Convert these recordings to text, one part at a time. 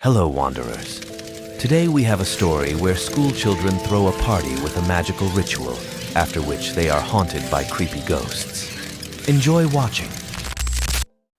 Hello, Wanderers. Today we have a story where school children throw a party with a magical ritual, after which they are haunted by creepy ghosts. Enjoy watching.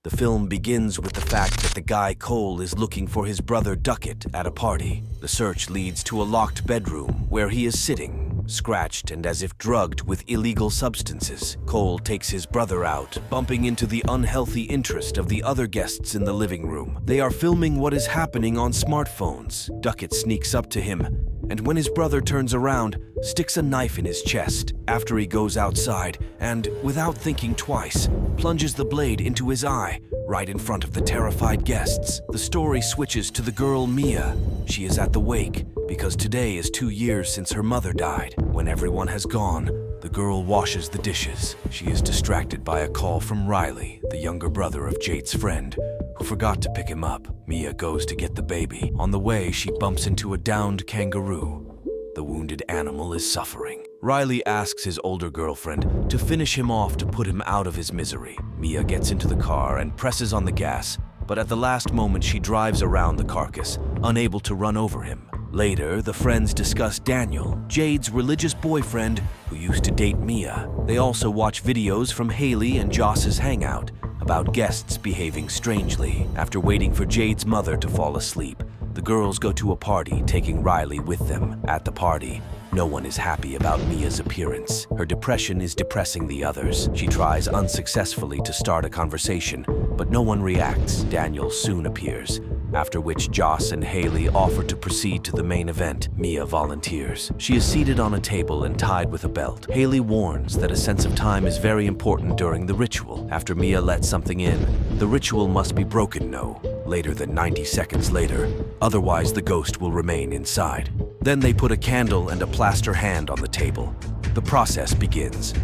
The film begins with the fact that the guy Cole is looking for his brother Duckett at a party. The search leads to a locked bedroom where he is sitting, scratched and as if drugged with illegal substances. Cole takes his brother out, bumping into the unhealthy interest of the other guests in the living room. They are filming what is happening on smartphones. Duckett sneaks up to him, and when his brother turns around, sticks a knife in his chest. After he goes outside and, without thinking twice, plunges the blade into his eye, right in front of the terrified guests. The story switches to the girl Mia. She is at the wake because today is 2 years since her mother died. When everyone has gone, the girl washes the dishes. She is distracted by a call from Riley, the younger brother of Jade's friend, who forgot to pick him up. Mia goes to get the baby. On the way, she bumps into a downed kangaroo. The wounded animal is suffering. Riley asks his older girlfriend to finish him off to put him out of his misery. Mia gets into the car and presses on the gas, but at the last moment she drives around the carcass, unable to run over him. Later, the friends discuss Daniel, Jade's religious boyfriend who used to date Mia. They also watch videos from Haley and Joss's hangout about guests behaving strangely. After waiting for Jade's mother to fall asleep, the girls go to a party, taking Riley with them. At the party, no one is happy about Mia's appearance. Her depression is depressing the others. She tries unsuccessfully to start a conversation, but no one reacts. Daniel soon appears, after which Joss and Haley offer to proceed to the main event. Mia volunteers. She is seated on a table and tied with a belt. Haley warns that a sense of time is very important during the ritual. After Mia lets something in, the ritual must be broken no later than 90 seconds later, otherwise the ghost will remain inside. Then they put a candle and a plaster hand on the table. The process begins.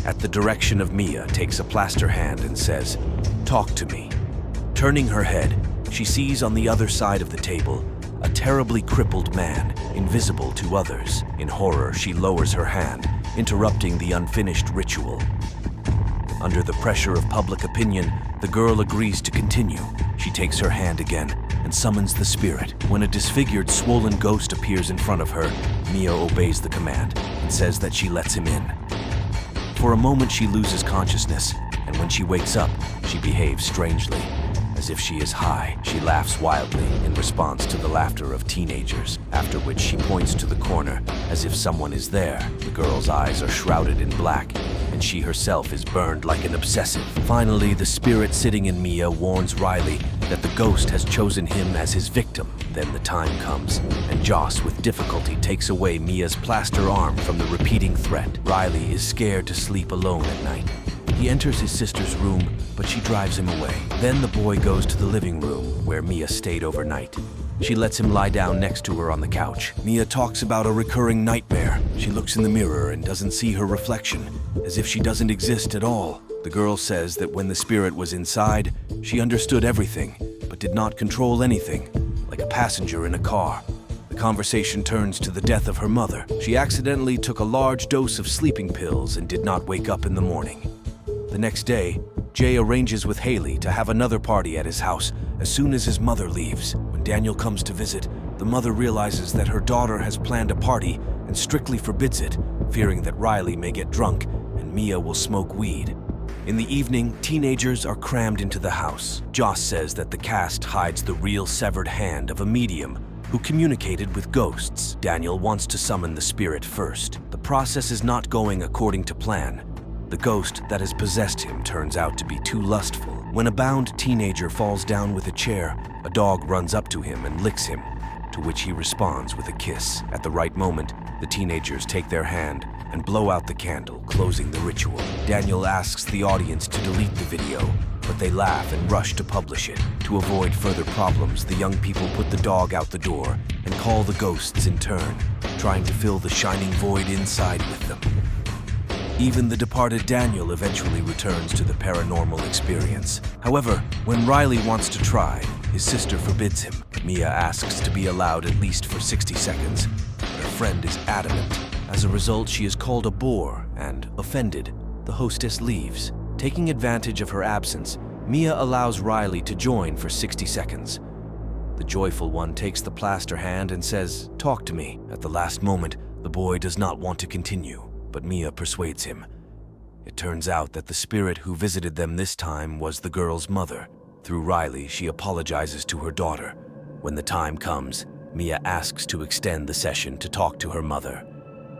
At the direction of Mia, takes a plaster hand and says, "Talk to me." Turning her head, she sees on the other side of the table a terribly crippled man, invisible to others. In horror, she lowers her hand, interrupting the unfinished ritual. Under the pressure of public opinion, the girl agrees to continue. She takes her hand again and summons the spirit. When a disfigured, swollen ghost appears in front of her, Mia obeys the command and says that she lets him in. For a moment, she loses consciousness, and when she wakes up, she behaves strangely. As if she is high, she laughs wildly in response to the laughter of teenagers, after which she points to the corner as if someone is there. The girl's eyes are shrouded in black, and she herself is burned like an obsessive. Finally, the spirit sitting in Mia warns Riley that the ghost has chosen him as his victim. Then the time comes, and Joss with difficulty takes away Mia's plaster arm from the repeating threat. Riley is scared to sleep alone at night. He enters his sister's room, but she drives him away. Then the boy goes to the living room, where Mia stayed overnight. She lets him lie down next to her on the couch. Mia talks about a recurring nightmare. She looks in the mirror and doesn't see her reflection, as if she doesn't exist at all. The girl says that when the spirit was inside, she understood everything, but did not control anything, like a passenger in a car. The conversation turns to the death of her mother. She accidentally took a large dose of sleeping pills and did not wake up in the morning. The next day, Jay arranges with Haley to have another party at his house as soon as his mother leaves. When Daniel comes to visit, the mother realizes that her daughter has planned a party and strictly forbids it, fearing that Riley may get drunk and Mia will smoke weed. In the evening, teenagers are crammed into the house. Joss says that the cast hides the real severed hand of a medium who communicated with ghosts. Daniel wants to summon the spirit first. The process is not going according to plan. The ghost that has possessed him turns out to be too lustful. When a bound teenager falls down with a chair, a dog runs up to him and licks him, to which he responds with a kiss. At the right moment, the teenagers take their hand and blow out the candle, closing the ritual. Daniel asks the audience to delete the video, but they laugh and rush to publish it. To avoid further problems, the young people put the dog out the door and call the ghosts in turn, trying to fill the shining void inside with them. Even the departed Daniel eventually returns to the paranormal experience. However, when Riley wants to try, his sister forbids him. Mia asks to be allowed at least for 60 seconds, but her friend is adamant. As a result, she is called a bore and, offended, the hostess leaves. Taking advantage of her absence, Mia allows Riley to join for 60 seconds. The joyful one takes the plaster hand and says, "Talk to me." At the last moment, the boy does not want to continue, but Mia persuades him. It turns out that the spirit who visited them this time was the girl's mother. Through Riley, she apologizes to her daughter. When the time comes, Mia asks to extend the session to talk to her mother.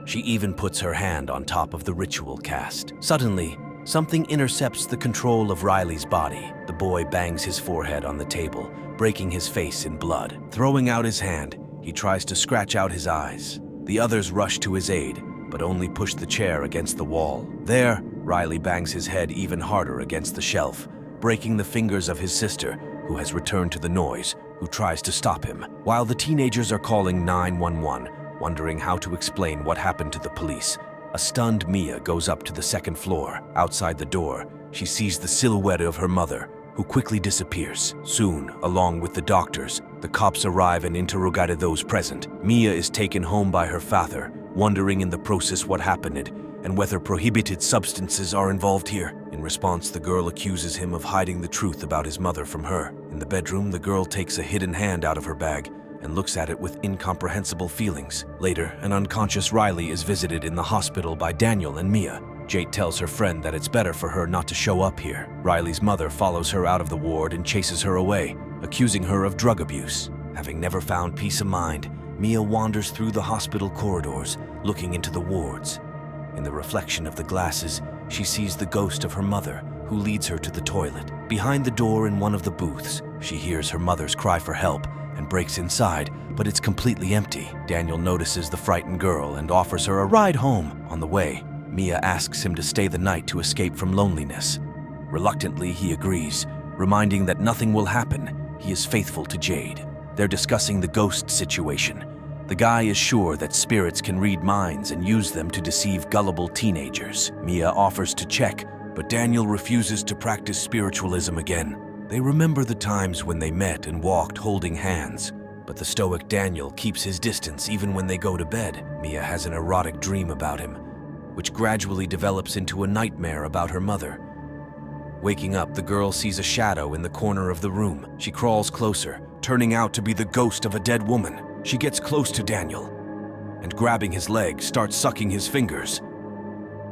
She even puts her hand on top of the ritual cast. Suddenly, something intercepts the control of Riley's body. The boy bangs his forehead on the table, breaking his face in blood. Throwing out his hand, he tries to scratch out his eyes. The others rush to his aid, but only push the chair against the wall. There, Riley bangs his head even harder against the shelf, breaking the fingers of his sister, who has returned to the noise, who tries to stop him. While the teenagers are calling 911, wondering how to explain what happened to the police, a stunned Mia goes up to the second floor. Outside the door, she sees the silhouette of her mother, who quickly disappears. Soon, along with the doctors, the cops arrive and interrogate those present. Mia is taken home by her father, wondering in the process what happened and whether prohibited substances are involved here. In response, the girl accuses him of hiding the truth about his mother from her. In the bedroom, the girl takes a hidden hand out of her bag and looks at it with incomprehensible feelings. Later, an unconscious Riley is visited in the hospital by Daniel and Mia. Jade tells her friend that it's better for her not to show up here. Riley's mother follows her out of the ward and chases her away, accusing her of drug abuse. Having never found peace of mind, Mia wanders through the hospital corridors, looking into the wards. In the reflection of the glasses, she sees the ghost of her mother, who leads her to the toilet. Behind the door in one of the booths, she hears her mother's cry for help and breaks inside, but it's completely empty. Daniel notices the frightened girl and offers her a ride home. On the way, Mia asks him to stay the night to escape from loneliness. Reluctantly, he agrees, reminding that nothing will happen. He is faithful to Jade. They're discussing the ghost situation. The guy is sure that spirits can read minds and use them to deceive gullible teenagers. Mia offers to check, but Daniel refuses to practice spiritualism again. They remember the times when they met and walked holding hands, but the stoic Daniel keeps his distance even when they go to bed. Mia has an erotic dream about him, which gradually develops into a nightmare about her mother. Waking up, the girl sees a shadow in the corner of the room. She crawls closer, turning out to be the ghost of a dead woman. She gets close to Daniel and, grabbing his leg, starts sucking his fingers.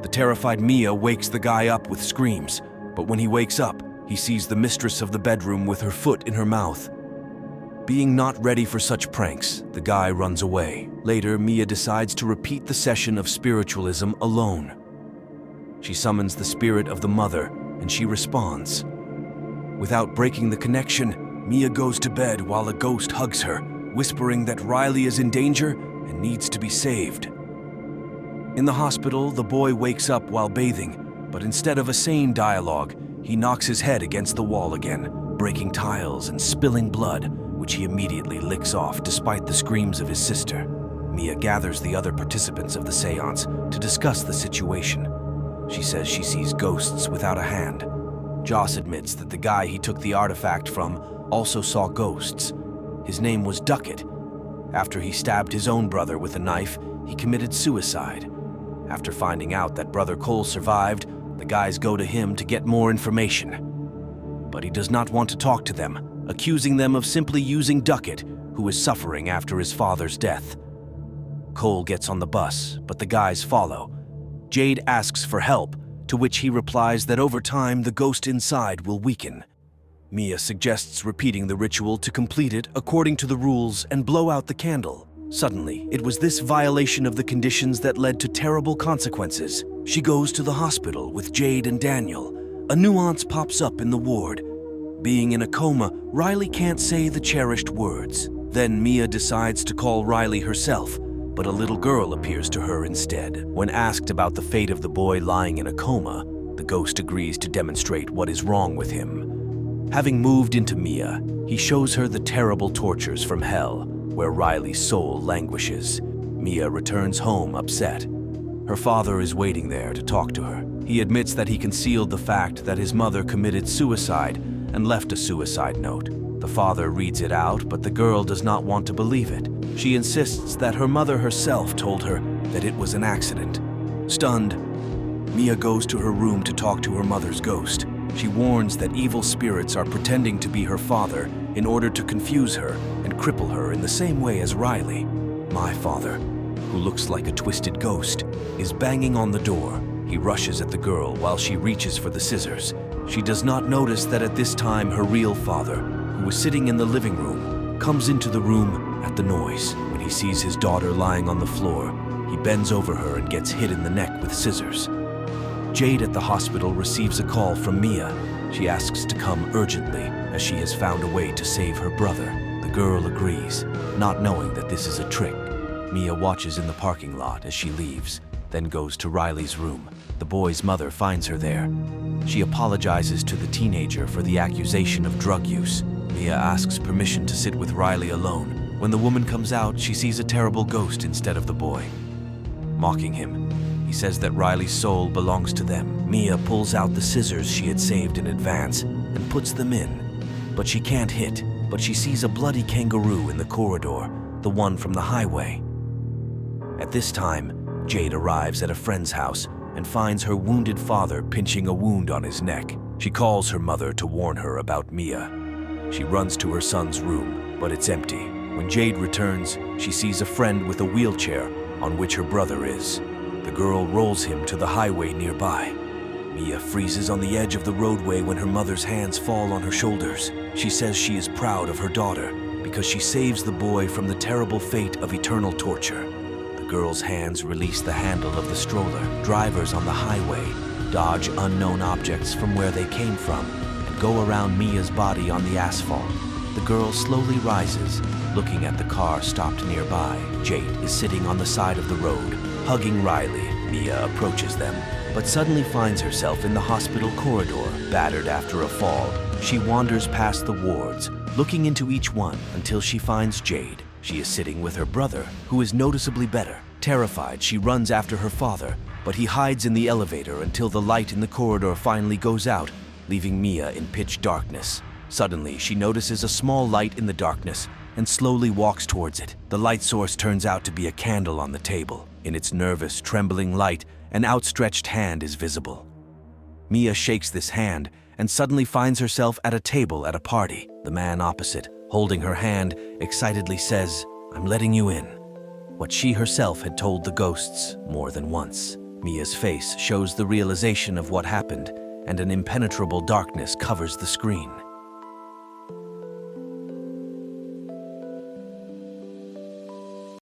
The terrified Mia wakes the guy up with screams, but when he wakes up, he sees the mistress of the bedroom with her foot in her mouth. Being not ready for such pranks, the guy runs away. Later, Mia decides to repeat the session of spiritualism alone. She summons the spirit of the mother, and she responds. Without breaking the connection, Mia goes to bed while a ghost hugs her, whispering that Riley is in danger and needs to be saved. In the hospital, the boy wakes up while bathing, but instead of a sane dialogue, he knocks his head against the wall again, breaking tiles and spilling blood, which he immediately licks off despite the screams of his sister. Mia gathers the other participants of the seance to discuss the situation. She says she sees ghosts without a hand. Joss admits that the guy he took the artifact from also saw ghosts. His name was Duckett. After he stabbed his own brother with a knife, he committed suicide. After finding out that Brother Cole survived, the guys go to him to get more information. But he does not want to talk to them, accusing them of simply using Duckett, who is suffering after his father's death. Cole gets on the bus, but the guys follow. Jade asks for help, to which he replies that over time the ghost inside will weaken. Mia suggests repeating the ritual to complete it according to the rules and blow out the candle. Suddenly, it was this violation of the conditions that led to terrible consequences. She goes to the hospital with Jade and Daniel. A nuance pops up in the ward. Being in a coma, Riley can't say the cherished words. Then Mia decides to call Riley herself, but a little girl appears to her instead. When asked about the fate of the boy lying in a coma, the ghost agrees to demonstrate what is wrong with him. Having moved into Mia, he shows her the terrible tortures from hell, where Riley's soul languishes. Mia returns home upset. Her father is waiting there to talk to her. He admits that he concealed the fact that his mother committed suicide and left a suicide note. The father reads it out, but the girl does not want to believe it. She insists that her mother herself told her that it was an accident. Stunned, Mia goes to her room to talk to her mother's ghost. She warns that evil spirits are pretending to be her father in order to confuse her and cripple her in the same way as Riley. My father, who looks like a twisted ghost, is banging on the door. He rushes at the girl while she reaches for the scissors. She does not notice that at this time her real father, who was sitting in the living room, comes into the room at the noise. When he sees his daughter lying on the floor, he bends over her and gets hit in the neck with scissors. Jade at the hospital receives a call from Mia. She asks to come urgently as she has found a way to save her brother. The girl agrees, not knowing that this is a trick. Mia watches in the parking lot as she leaves, then goes to Riley's room. The boy's mother finds her there. She apologizes to the teenager for the accusation of drug use. Mia asks permission to sit with Riley alone. When the woman comes out, she sees a terrible ghost instead of the boy. Mocking him, he says that Riley's soul belongs to them. Mia pulls out the scissors she had saved in advance and puts them in, but she can't hit. But she sees a bloody kangaroo in the corridor, the one from the highway. At this time, Jade arrives at a friend's house and finds her wounded father pinching a wound on his neck. She calls her mother to warn her about Mia. She runs to her son's room, but it's empty. When Jade returns, she sees a friend with a wheelchair on which her brother is. The girl rolls him to the highway nearby. Mia freezes on the edge of the roadway when her mother's hands fall on her shoulders. She says she is proud of her daughter because she saves the boy from the terrible fate of eternal torture. The girl's hands release the handle of the stroller. Drivers on the highway dodge unknown objects from where they came from and go around Mia's body on the asphalt. The girl slowly rises, looking at the car stopped nearby. Jade is sitting on the side of the road, hugging Riley. Mia approaches them, but suddenly finds herself in the hospital corridor, battered after a fall. She wanders past the wards, looking into each one until she finds Jade. She is sitting with her brother, who is noticeably better. Terrified, she runs after her father, but he hides in the elevator until the light in the corridor finally goes out, leaving Mia in pitch darkness. Suddenly, she notices a small light in the darkness and slowly walks towards it. The light source turns out to be a candle on the table. In its nervous, trembling light, an outstretched hand is visible. Mia shakes this hand and suddenly finds herself at a table at a party. The man opposite, holding her hand, excitedly says, "I'm letting you in," what she herself had told the ghosts more than once. Mia's face shows the realization of what happened, and an impenetrable darkness covers the screen.